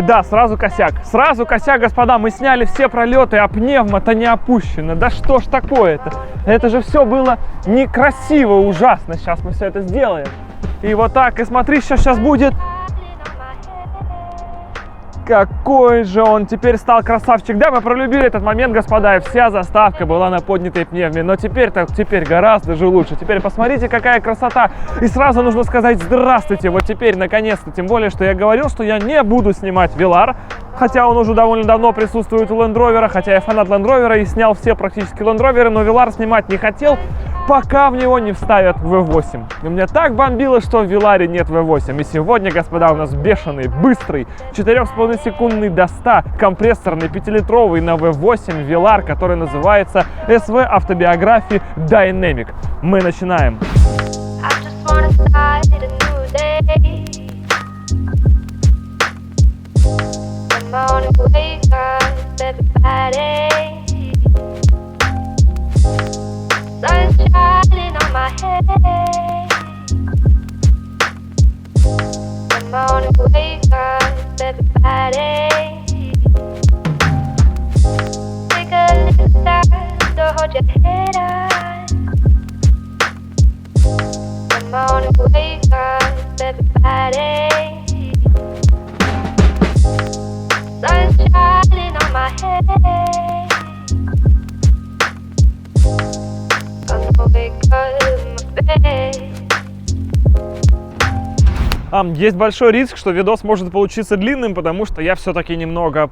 Да, сразу косяк. Сразу косяк, господа. Мы сняли все пролеты, а пневма-то не опущена. Да что ж такое-то? Это же все было некрасиво, ужасно. Сейчас мы все это сделаем. И вот так, и смотри, сейчас будет. Какой же он теперь стал красавчик. Да, мы пролюбили этот момент, господа, и вся заставка была на поднятой пневме. Но теперь гораздо же лучше. Теперь посмотрите, какая красота. И сразу нужно сказать здравствуйте. Вот теперь, наконец-то. Тем более, что я говорил, что я не буду снимать Velar. Хотя он уже довольно давно присутствует у Land Rover. Хотя я фанат Land Rover и снял все практически Land Rover. Но Velar снимать не хотел, пока в него не вставят V8. И меня так бомбило, что в Velar нет V8. И сегодня, господа, у нас бешеный, быстрый, 4,5-секундный до 100, компрессорный, 5-литровый на V8 Velar, который называется SV Автобиографии Dynamic. Мы начинаем. Sun shining on my head. The morning wake up, everybody. Take a little time to hold your head up. The morning wake up, everybody. Sun shining on my head. Есть большой риск, что видос может получиться длинным, потому что я все-таки немного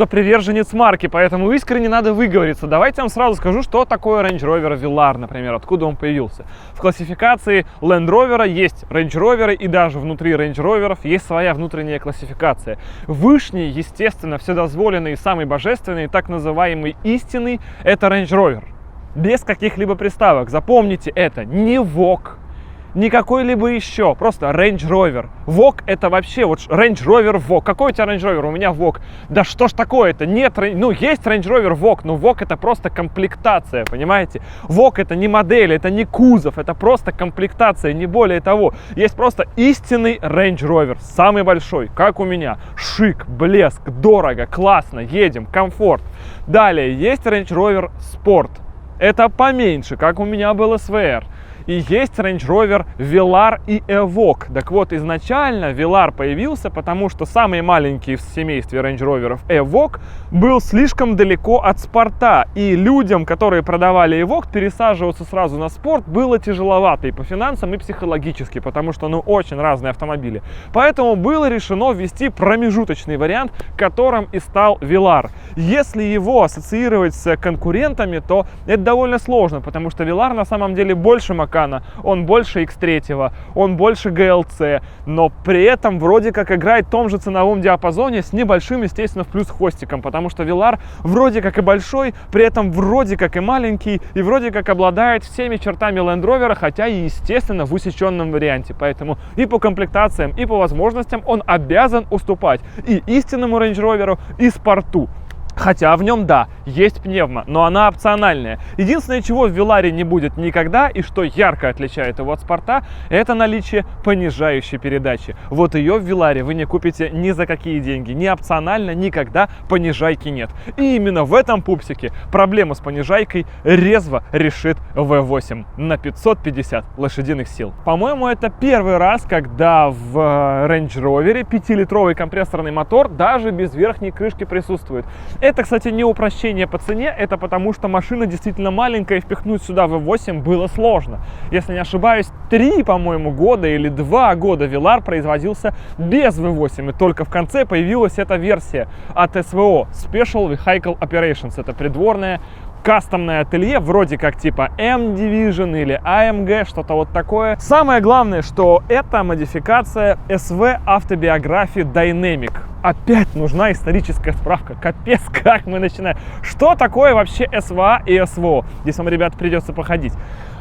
приверженец марки, поэтому искренне надо выговориться. Давайте я вам сразу скажу, что такое Range Rover Velar, например, откуда он появился. В классификации Land Rover есть Range Rover, и даже внутри Range Rover есть своя внутренняя классификация. Вышний, естественно, вседозволенный и самый божественный, так называемый истинный, это Range Rover. Без каких-либо приставок. Запомните это. Не Vogue, не какой-либо еще. Просто Range Rover. Vogue это вообще вот Range Rover Vogue. Какой у тебя Range Rover? У меня Vogue. Да что ж такое-то? Нет, ну есть Range Rover Vogue, но Vogue это просто комплектация, понимаете? Vogue это не модель, это не кузов, это просто комплектация, не более того. Есть просто истинный Range Rover, самый большой, как у меня. Шик, блеск, дорого, классно, едем, комфорт. Далее есть Range Rover Sport. Это поменьше, как у меня был SVR. И есть Range Rover Velar и Evoque. Так вот, изначально Velar появился, потому что самый маленький в семействе Range Rover'ов Evoque был слишком далеко от спорта. И людям, которые продавали Evoque, пересаживаться сразу на спорт было тяжеловато и по финансам, и психологически, потому что, очень разные автомобили. Поэтому было решено ввести промежуточный вариант, которым и стал Velar. Если его ассоциировать с конкурентами, то это довольно сложно, потому что Velar на самом деле больше Macan, он больше X3, он больше GLC, но при этом вроде как играет в том же ценовом диапазоне с небольшим, естественно, в плюс хвостиком, потому что Velar вроде как и большой, при этом вроде как и маленький, и вроде как обладает всеми чертами Land Rover, хотя и, естественно, в усеченном варианте. Поэтому и по комплектациям, и по возможностям он обязан уступать и истинному Range Rover, и спорту. Хотя в нем, да, есть пневма, но она опциональная. Единственное, чего в Velar не будет никогда, и что ярко отличает его от спорта, это наличие понижающей передачи. Вот ее в Velar вы не купите ни за какие деньги. Ни опционально, никогда понижайки нет. И именно в этом пупсике проблему с понижайкой резво решит V8 на 550 лошадиных сил. По-моему, это первый раз, когда в Range Rover 5-литровый компрессорный мотор даже без верхней крышки присутствует. Это, кстати, не упрощение по цене, это потому что машина действительно маленькая, и впихнуть сюда V8 было сложно. Если не ошибаюсь, 3, по-моему, года или 2 года Velar производился без V8, и только в конце появилась эта версия от SVO, Special Vehicle Operations, это придворная кастомное ателье, вроде как типа M-Division или AMG, что-то вот такое. Самое главное, что это модификация SV Автобиографии Dynamic. Опять нужна историческая справка. Капец, как мы начинаем. Что такое вообще SVA и SVO? Здесь вам, ребят, придется походить.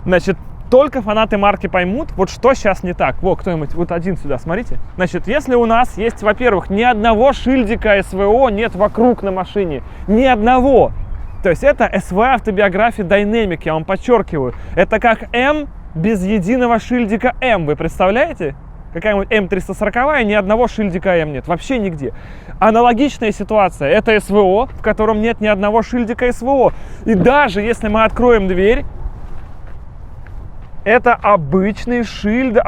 Значит, только фанаты марки поймут, вот что сейчас не так. Вот кто-нибудь, вот один сюда, смотрите. Значит, если у нас есть, во-первых, ни одного шильдика SVO нет вокруг на машине. Ни одного. То есть это SV Автобиография Dynamic, я вам подчеркиваю. Это как M без единого шильдика M, вы представляете? какая-нибудь М340, ни одного шильдика М нет, вообще нигде. Аналогичная ситуация, это СВО, в котором нет ни одного шильдика СВО. И даже если мы откроем дверь, это обычная шильда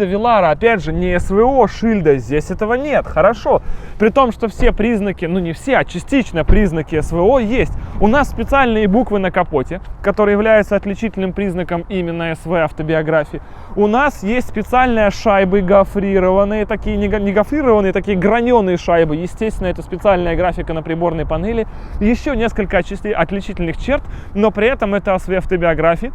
Велара. Опять же, не СВО шильда, здесь этого нет. Хорошо. При том, что все признаки, ну не все, а частично признаки СВО есть. У нас специальные буквы на капоте, которые являются отличительным признаком именно СВ автобиографии. У нас есть специальные шайбы гофрированные, такие не гофрированные, такие граненые шайбы. Естественно, это специальная графика на приборной панели. Еще несколько отличительных черт, но при этом это СВ автобиографии.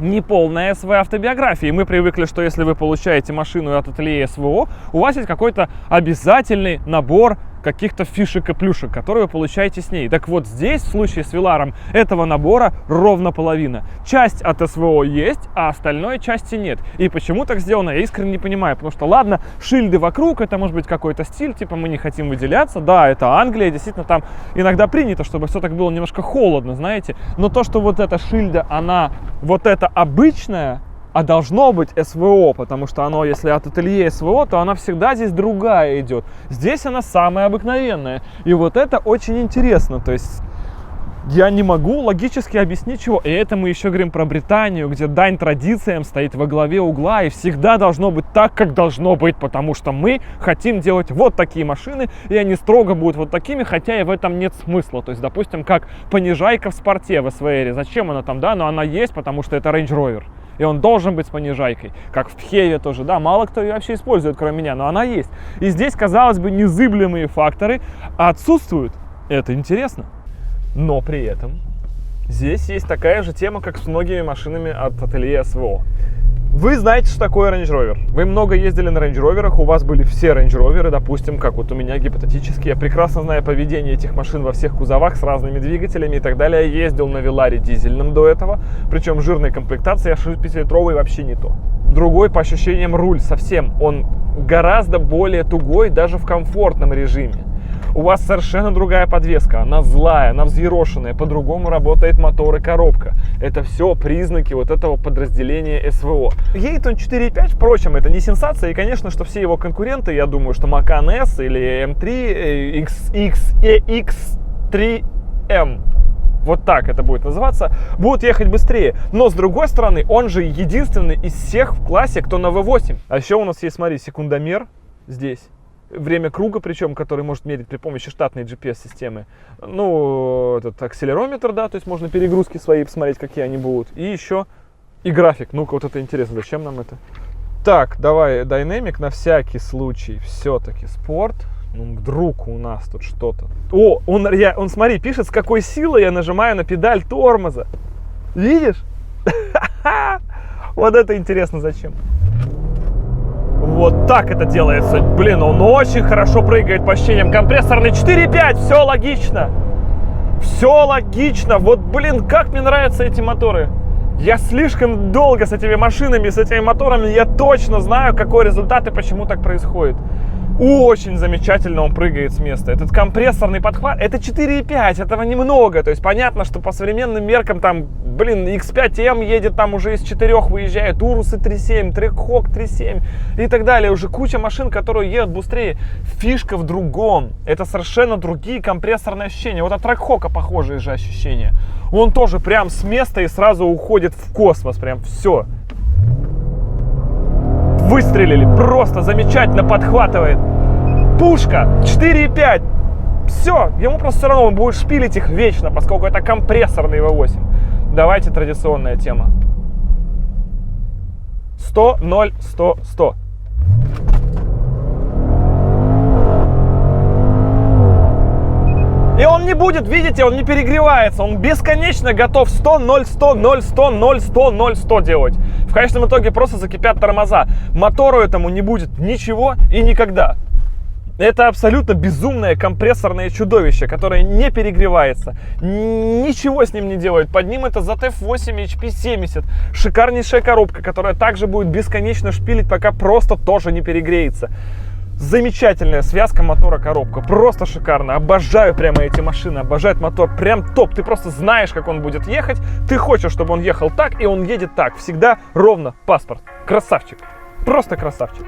Не полная СВ автобиографии. Мы привыкли, что если вы получаете машину от ателье СВО, у вас есть какой-то обязательный набор каких-то фишек и плюшек, которые вы получаете с ней. Так вот здесь, в случае с Веларом, этого набора ровно половина. Часть от СВО есть, а остальной части нет. И почему так сделано, я искренне не понимаю. Потому что, ладно, шильды вокруг, это может быть какой-то стиль, типа мы не хотим выделяться. Да, это Англия, действительно там иногда принято, чтобы все так было немножко холодно, знаете. Но то, что вот эта шильда, она вот эта обычная, а должно быть СВО, потому что оно, если от ателье СВО, то она всегда здесь другая идет. Здесь она самая обыкновенная. И вот это очень интересно. То есть я не могу логически объяснить чего. И это мы еще говорим про Британию, где дань традициям стоит во главе угла. И всегда должно быть так, как должно быть. Потому что мы хотим делать вот такие машины. И они строго будут вот такими, хотя и в этом нет смысла. То есть, допустим, как понижайка в спорте в СВР. Зачем она там, да? Но она есть, потому что это Range Rover. И он должен быть с понижайкой, как в Тхеве тоже, да, мало кто ее вообще использует, кроме меня, но она есть. И здесь, казалось бы, незыблемые факторы отсутствуют. Это интересно. Но при этом здесь есть такая же тема, как с многими машинами от ателье СВО. Вы знаете, что такое Range Rover. Вы много ездили на Range Rover'ах, у вас были все Range Rover'ы, допустим, как вот у меня гипотетически. Я прекрасно знаю поведение этих машин во всех кузовах с разными двигателями и так далее. Я ездил на Веларе дизельном до этого, причем жирной комплектации, а 5-литровый вообще не то. Другой по ощущениям руль совсем, он гораздо более тугой даже в комфортном режиме. У вас совершенно другая подвеска, она злая, она взъерошенная, по-другому работает мотор и коробка. Это все признаки вот этого подразделения СВО. Едет он 4.5, впрочем, это не сенсация, и, конечно, что все его конкуренты, я думаю, что Macan S или M3, X3M, вот так это будет называться, будут ехать быстрее. Но, с другой стороны, он же единственный из всех в классе, кто на V8. А еще у нас есть, смотри, секундомер здесь. Время круга, причем, который может мерить при помощи штатной GPS-системы. Ну, этот акселерометр, да, то есть можно перегрузки свои посмотреть, какие они будут. И еще и график. Ну-ка, вот это интересно, зачем нам это? Так, давай, Dynamic на всякий случай. Все-таки спорт. Ну, вдруг у нас тут что-то. О, он, смотри, пишет, с какой силой я нажимаю на педаль тормоза. Видишь? Вот это интересно, зачем? Вот так это делается. Блин, он очень хорошо прыгает по ощущениям. Компрессорный 4.5, все логично. Все логично. Вот, блин, как мне нравятся эти моторы. Я слишком долго с этими машинами, с этими моторами. Я точно знаю, какой результат и почему так происходит. Очень замечательно он прыгает с места. Этот компрессорный подхват, это 4.5, этого немного. То есть понятно, что по современным меркам там, блин, X5M едет, там уже из 4 выезжает, Урусы 3.7, Трек-Хок 3.7 и так далее. Уже куча машин, которые едут быстрее. Фишка в другом. Это совершенно другие компрессорные ощущения. Вот от Трек-Хока похожие же ощущения. Он тоже прям с места и сразу уходит в космос. Прям все. Выстрелили, просто замечательно подхватывает. Пушка 4.5. Все, ему просто все равно, он будет шпилить их вечно, поскольку это компрессорный V8. Давайте традиционная тема. 100, 0, 100, 100. И он не будет, видите, он не перегревается, он бесконечно готов 100, 0, 100, 0, 100, 0, 100, 0, 100 делать. В конечном итоге просто закипят тормоза. Мотору этому не будет ничего и никогда. Это абсолютно безумное компрессорное чудовище, которое не перегревается, ничего с ним не делает. Под ним это ZF8 HP70, шикарнейшая коробка, которая также будет бесконечно шпилить, пока просто тоже не перегреется. Замечательная связка мотора-коробка, просто шикарно. Обожаю прямо эти машины, обожаю мотор, прям топ. Ты просто знаешь, как он будет ехать, ты хочешь, чтобы он ехал так, и он едет так. Всегда ровно паспорт. Красавчик, просто красавчик.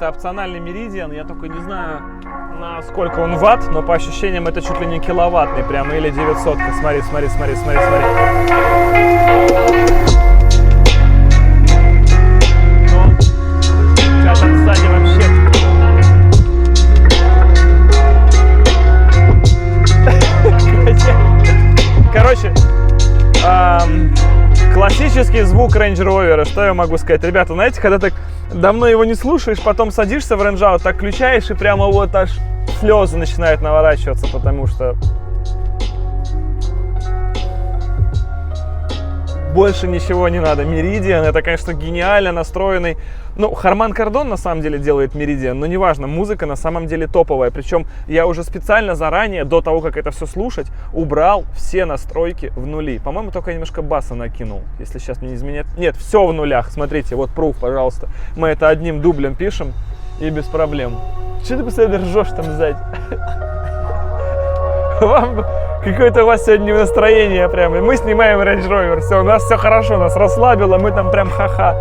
это опциональный Meridian, я только не знаю, на сколько он ватт, но по ощущениям это чуть ли не киловаттный, прямо, или 900. Смотри, смотри, смотри, смотри, смотри. Ну, сейчас там сзади вообще... Короче, классический звук Range Rover, что я могу сказать? Ребята, знаете, когда ты давно его не слушаешь, потом садишься в Range Rover, так включаешь, и прямо вот аж слезы начинают наворачиваться, потому что больше ничего не надо. Meridian, это, конечно, гениально настроенный. Ну, Harman Kardon на самом деле делает Meridian, но неважно, музыка на самом деле топовая. Причем я уже специально заранее, до того, как это все слушать, убрал все настройки в нули. По-моему, только я немножко баса накинул, если сейчас мне не изменят. Нет, все в нулях. Смотрите, вот proof, пожалуйста. Мы это одним дублем пишем и без проблем. Че ты постоянно ржешь там сзади? Какое-то у вас сегодня настроение прям. Мы снимаем Range Rover, все, у нас все хорошо, нас расслабило, мы там прям ха-ха.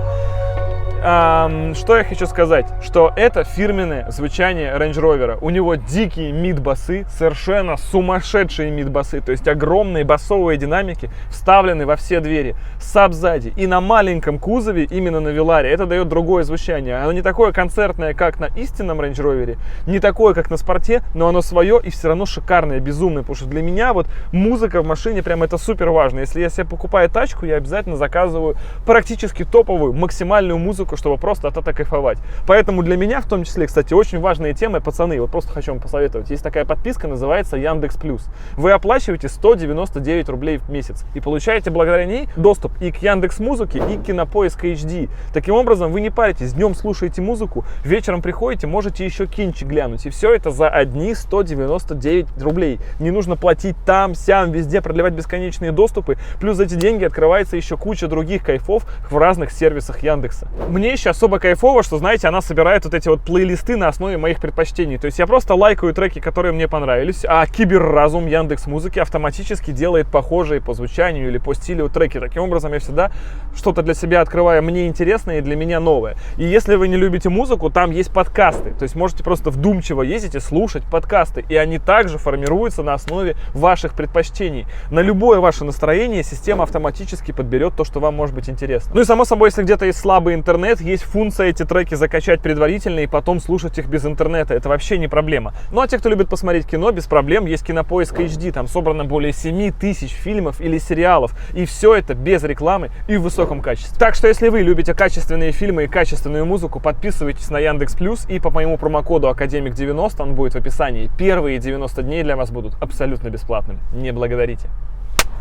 Что я хочу сказать? Что это фирменное звучание Range Rover. У него дикие мид-басы, совершенно сумасшедшие мид-басы. То есть огромные басовые динамики вставлены во все двери. Саб сзади. И на маленьком кузове, именно на Velar, это дает другое звучание. Оно не такое концертное, как на истинном Range Rover, не такое, как на спорте, но оно свое и все равно шикарное, безумное. Потому что для меня вот музыка в машине прям это супер важно. Если я себе покупаю тачку, я обязательно заказываю практически топовую, максимальную музыку, чтобы просто от этого кайфовать. Поэтому для меня, в том числе, кстати, очень важные темы, пацаны, вот просто хочу вам посоветовать. Есть такая подписка, называется Яндекс.Плюс. Вы оплачиваете 199 рублей в месяц и получаете благодаря ней доступ и к Яндекс.Музыке, и к Кинопоиск HD. Таким образом, вы не паритесь, днем слушаете музыку, вечером приходите, можете еще кинчик глянуть. И все это за одни 199 рублей. Не нужно платить там, сям, везде, продлевать бесконечные доступы. Плюс за эти деньги открывается еще куча других кайфов в разных сервисах Яндекса. Мне еще особо кайфово, что, знаете, она собирает вот эти вот плейлисты на основе моих предпочтений. То есть я просто лайкаю треки, которые мне понравились, а киберразум Яндекс.Музыки автоматически делает похожие по звучанию или по стилю треки. Таким образом, я всегда что-то для себя открываю мне интересное и для меня новое. И если вы не любите музыку, там есть подкасты. То есть можете просто вдумчиво ездить и слушать подкасты. И они также формируются на основе ваших предпочтений. На любое ваше настроение система автоматически подберет то, что вам может быть интересно. Ну и само собой, если где-то есть слабый интернет, есть функция эти треки закачать предварительно и потом слушать их без интернета. Это вообще не проблема. Ну а те, кто любит посмотреть кино, без проблем, есть Кинопоиск HD. Там собрано более 7000 фильмов или сериалов. И все это без рекламы и в высоком качестве. Так что, если вы любите качественные фильмы и качественную музыку, подписывайтесь на Яндекс.Плюс. И по моему промокоду Академик90, он будет в описании, первые 90 дней для вас будут абсолютно бесплатными. Не благодарите.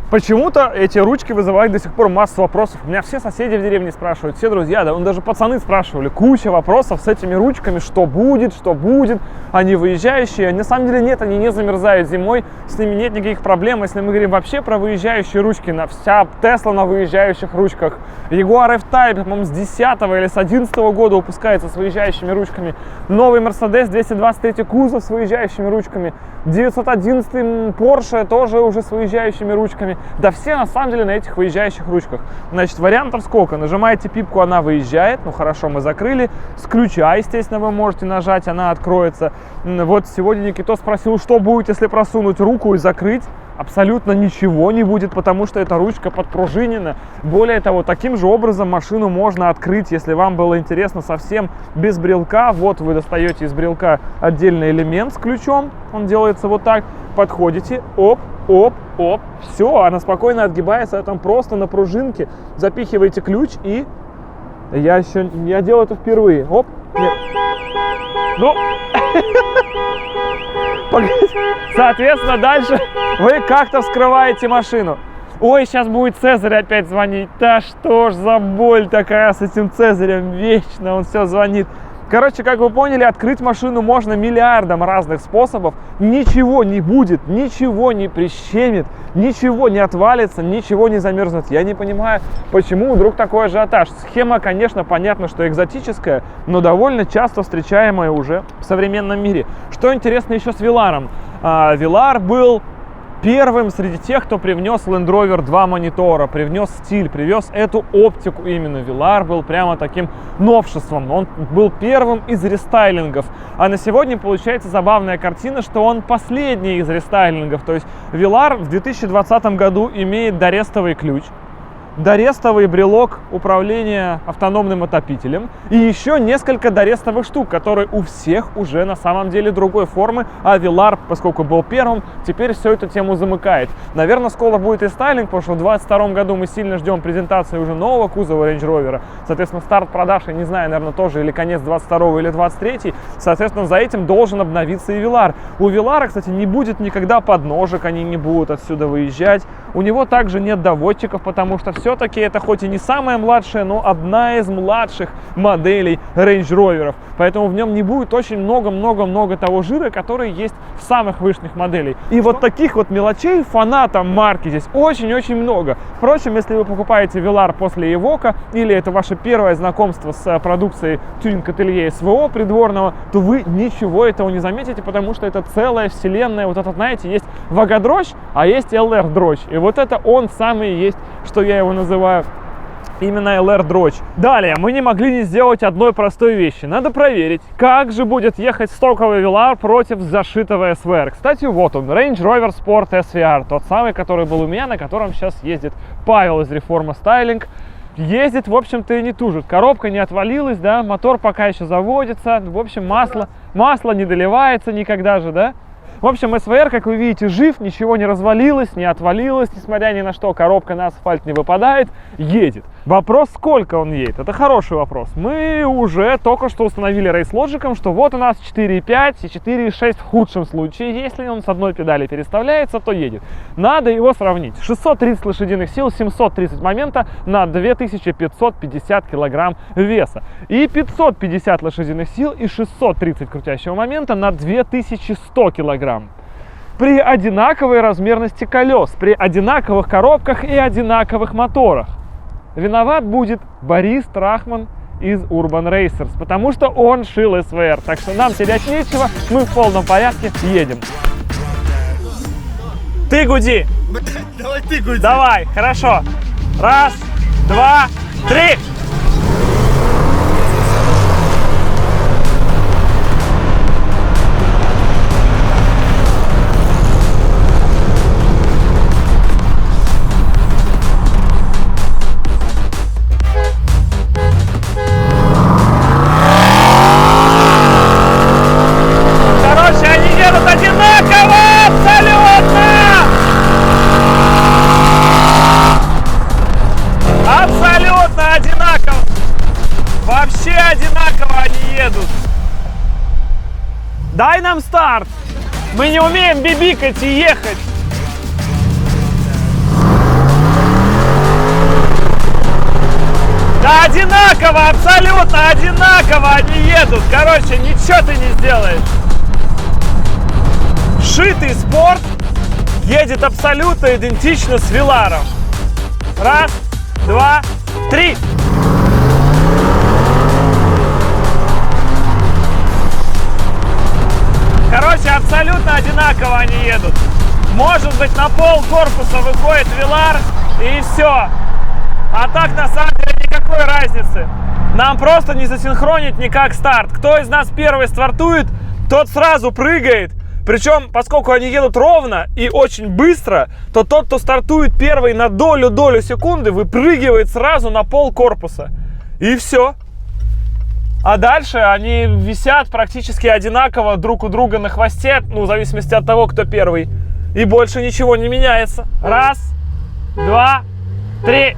Почему-то эти ручки вызывают до сих пор массу вопросов. У меня все соседи в деревне спрашивают, все друзья, да, даже пацаны спрашивали. Куча вопросов с этими ручками, что будет, они выезжающие. На самом деле нет, они не замерзают зимой, с ними нет никаких проблем. Если мы говорим вообще про выезжающие ручки, вся Tesla на выезжающих ручках. Jaguar F-Type, по-моему, с 10 или с 11 года выпускается с выезжающими ручками. Новый Mercedes 223 кузов с выезжающими ручками. 911 Porsche тоже уже с выезжающими ручками. Да все на самом деле на этих выезжающих ручках. Значит, вариантов сколько? Нажимаете пипку, она выезжает. Ну хорошо, мы закрыли. С ключа, естественно, вы можете нажать, она откроется. Вот сегодня Никито спросил, что будет, если просунуть руку и закрыть. Абсолютно ничего не будет, потому что эта ручка подпружинена. Более того, таким же образом машину можно открыть, если вам было интересно, совсем без брелка. Вот вы достаете из брелка отдельный элемент с ключом. Он делается вот так. Подходите, оп, оп, оп. Все, она спокойно отгибается. Там просто на пружинке запихиваете ключ и... Я делаю это впервые. Оп, нет. Ну... Соответственно, дальше вы как-то вскрываете машину. Ой, сейчас будет Цезарь опять звонить. Да что ж за боль такая с этим Цезарем. Вечно он все звонит. Короче, как вы поняли, открыть машину можно миллиардом разных способов. Ничего не будет, ничего не прищемит, ничего не отвалится, ничего не замерзнет. Я не понимаю, почему вдруг такой ажиотаж. Схема, конечно, понятно, что экзотическая, но довольно часто встречаемая уже в современном мире. Что интересно еще с Velar? Velar был первым среди тех, кто привнес Land Rover 2 монитора, привнес стиль, привез эту оптику именно. Velar был прямо таким новшеством. Он был первым из рестайлингов. А на сегодня получается забавная картина, что он последний из рестайлингов. То есть Velar в 2020 году имеет дорестовый ключ, дорестовый брелок управления автономным отопителем и еще несколько дорестовых штук, которые у всех уже на самом деле другой формы, а Velar, поскольку был первым, теперь всю эту тему замыкает. Наверное, скоро будет рестайлинг, потому что в 2022 году мы сильно ждем презентации уже нового кузова Range Rover. Соответственно, старт продаж, я не знаю, наверное, тоже или конец 22 или 23. Соответственно, за этим должен обновиться и Velar. У Velar, кстати, не будет никогда подножек, они не будут отсюда выезжать. У него также нет доводчиков, потому что все-таки это хоть и не самая младшая, но одна из младших моделей Range Rover. Поэтому в нем не будет очень много-много-много того жира, который есть в самых вышних моделей. И вот таких вот мелочей фанатам марки здесь очень-очень много. Впрочем, если вы покупаете Velar после Evoque, или это ваше первое знакомство с продукцией тюнинг-ателье СВО придворного, то вы ничего этого не заметите, потому что это целая вселенная. Вот это, знаете, есть Вагадрочь, а есть LR-дрочь. И вот это он самый есть, что я его называю, именно LR-дрочь. Далее, мы не могли не сделать одной простой вещи. Надо проверить, как же будет ехать стоковый Velar против зашитого SVR. Кстати, вот он, Range Rover Sport SVR, тот самый, который был у меня, на котором сейчас ездит Павел из Reforma Styling. Ездит, в общем-то, и не тужит. Коробка не отвалилась, да, мотор пока еще заводится. В общем, масло не доливается никогда же, да. В общем, SVR, как вы видите, жив, ничего не развалилось, не отвалилось, несмотря ни на что, коробка на асфальт не выпадает, едет. Вопрос, сколько он едет, это хороший вопрос. Мы уже только что установили рейс-лоджиком, что вот у нас 4.5 и 4.6 в худшем случае. Если он с одной педали переставляется, то едет. Надо его сравнить. 630 лошадиных сил, 730 момента на 2550 килограмм веса. И 550 лошадиных сил и 630 крутящего момента на 2100 килограмм. При одинаковой размерности колес, при одинаковых коробках и одинаковых моторах. Виноват будет Борис Трахман из Urban Racers, потому что он шил SVR. Так что нам терять нечего, мы в полном порядке едем. Ты гуди! Давай ты гуди! Давай, хорошо. Раз, два, три! Дай нам старт! Мы не умеем бибикать и ехать! Да одинаково, абсолютно одинаково они едут! Короче, ничего ты не сделаешь! Шитый спорт едет абсолютно идентично с Веларом. Раз, два, три! Короче, абсолютно одинаково они едут. Может быть, на пол корпуса выходит Velar и все. А так, на самом деле, никакой разницы. Нам просто не засинхронить никак старт. Кто из нас первый стартует, тот сразу прыгает. Причем, поскольку они едут ровно и очень быстро, то тот, кто стартует первый на долю секунды, выпрыгивает сразу на пол корпуса. И все. А дальше они висят практически одинаково друг у друга на хвосте, ну, в зависимости от того, кто первый. И больше ничего не меняется. Раз, два, три.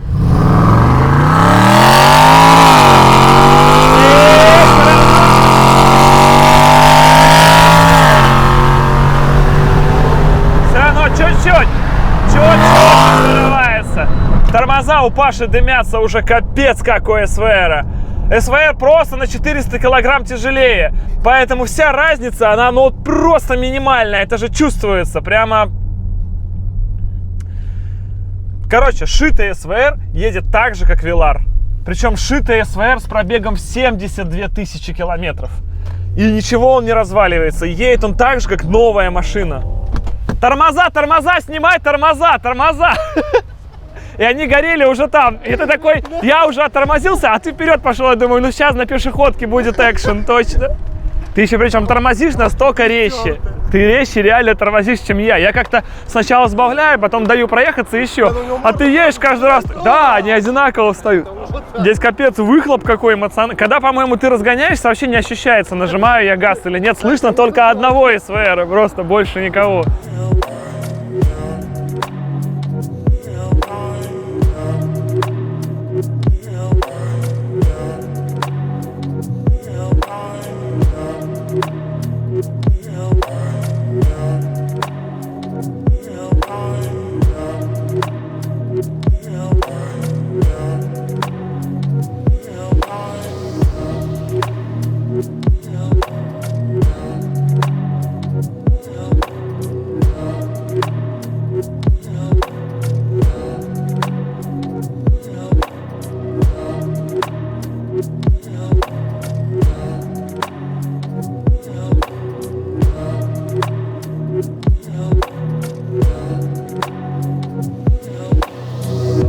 Все равно чуть-чуть взрывается. Тормоза у Паши дымятся уже капец какой SVR. SVR просто на 400 килограмм тяжелее, поэтому вся разница, она ну просто минимальная, это же чувствуется, прямо. Короче, шитый SVR едет так же, как Velar, причем шитый SVR с пробегом в 72 тысячи километров, и ничего он не разваливается, едет он так же, как новая машина. Тормоза, тормоза, снимай тормоза, тормоза. И они горели уже там. И ты такой, я уже оттормозился, а ты вперед пошел. Я думаю, ну сейчас на пешеходке будет экшен, точно. Ты еще причем тормозишь настолько резче. Ты резче реально тормозишь, чем я. Я как-то сначала сбавляю, потом даю проехаться еще. А ты едешь каждый раз. Да, они одинаково встают. Здесь капец, выхлоп какой эмоциональный. Когда, по-моему, ты разгоняешься, вообще не ощущается, нажимаю я газ или нет. Слышно только одного СВР, просто больше никого.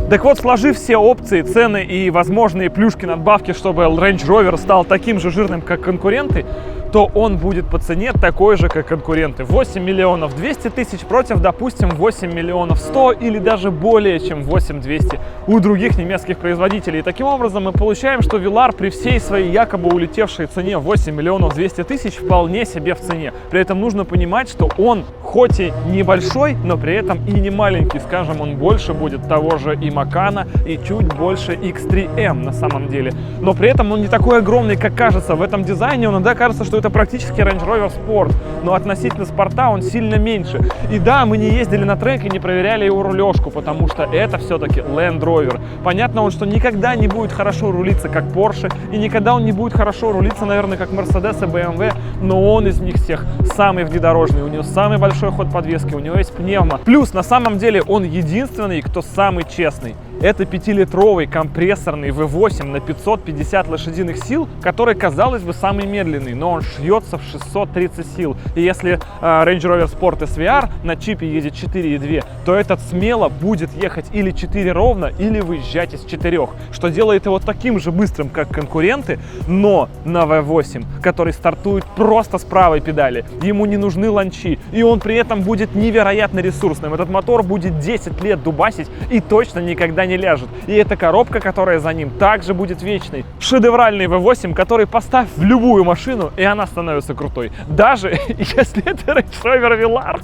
Так вот, сложив все опции, цены и возможные плюшки, надбавки, чтобы Range Rover стал таким же жирным, как конкуренты, то он будет по цене такой же, как конкуренты. 8 миллионов 200 тысяч против, допустим, 8 миллионов 100 или даже более чем 8 200 у других немецких производителей. И таким образом мы получаем, что Velar при всей своей якобы улетевшей цене 8 миллионов 200 тысяч вполне себе в цене. При этом нужно понимать, что он хоть и небольшой, но при этом и не маленький. Скажем, он больше будет того же и Макана, и чуть больше X3M на самом деле. Но при этом он не такой огромный, как кажется. В этом дизайне он иногда кажется, что это практически Range Rover Sport, но относительно спорта он сильно меньше. И да, мы не ездили на трек и не проверяли его рулежку, потому что это все-таки Land Rover. Понятно, он что никогда не будет хорошо рулиться, как Porsche, и никогда он не будет хорошо рулиться, наверное, как Mercedes и BMW, но он из них всех самый внедорожный, у него самый большой ход подвески, у него есть пневмо. Плюс, на самом деле, он единственный, кто самый честный. Это 5-литровый компрессорный V8 на 550 лошадиных сил, который, казалось бы, самый медленный, но он шьется в 630 сил. И если Range Rover Sport SVR на чипе едет 4,2, то этот смело будет ехать или 4 ровно, или выезжать из 4, что делает его таким же быстрым, как конкуренты, но на V8, который стартует просто с правой педали. Ему не нужны ланчи, и он при этом будет невероятно ресурсным. Этот мотор будет 10 лет дубасить и точно никогда не ляжет. И эта коробка, которая за ним, также будет вечной. Шедевральный V8, который поставь в любую машину, и она становится крутой. Даже если это Range Rover Velar.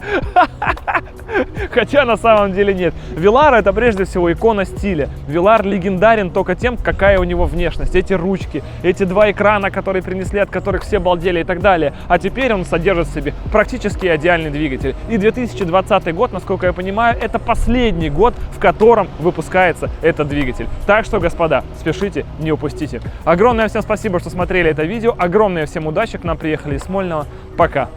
Хотя на самом деле нет. Velar — это прежде всего икона стиля. Velar легендарен только тем, какая у него внешность. Эти ручки, эти два экрана, которые принесли, от которых все балдели и так далее. А теперь он содержит в себе практически идеальный двигатель. И 2020 год, насколько я понимаю, это последний год, в котором выпускается этот двигатель. Так что, господа, спешите, не упустите. Огромное всем спасибо, что смотрели это видео. Огромное всем удачи. К нам приехали из Смольного. Пока.